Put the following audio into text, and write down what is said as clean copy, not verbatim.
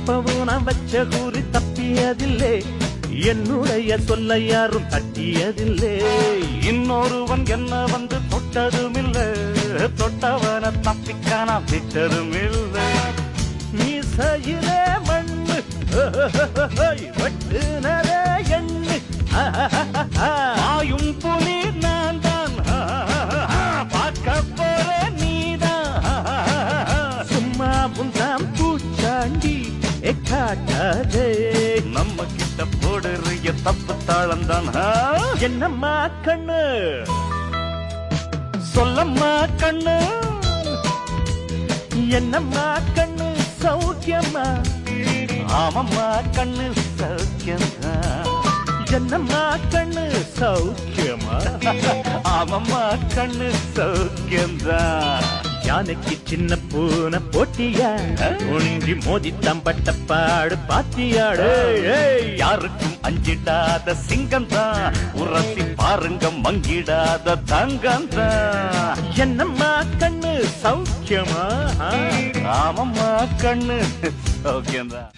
எப்பவும் நான் வச்ச கூறி தப்பியதில்லை, என்னுடைய சொல்ல யாரும் தட்டியதில்லை. இன்னொருவன் என்ன வந்து தொட்டதுமில்லை, தொட்டவன தப்பிக்கான விட்டதுமில்லை. மீசையிலே மண்ணு வெட்டுனரே எண்ணு, ஆயும் புலி நான் தான், பார்க்க போற நீதான். சும்மா புந்தாம் பூச்சாண்டி காட்டாதே, நம்ம கிட்ட போடுறிய தப்பு தாளம் தான். என்னம்மா கண்ணு சொல்லம்மா கண்ணு, என்னம்மா கண்ணு சௌக்கியம்மா? ஆமம்மா கண்ணு சௌக்கியம்மா. என்னம்மா கண்ணு சௌக்கியமா? ஆமம்மா கண்ணு சௌக்கியம்தான். யானைக்கு சின்ன பூனை போட்டியா, ஒன்றி மோதித்தான் பட்ட பாடு பாத்தியாடு. யாருக்கும் அஞ்சிடாத சிங்கம் தான், உரசி பாருங்க மங்கிடாத தங்கம் தான். என்னம்மா கண்ணு சௌக்கியமா? ஆமம்மா கண்ணு சௌக்கியம்தான்.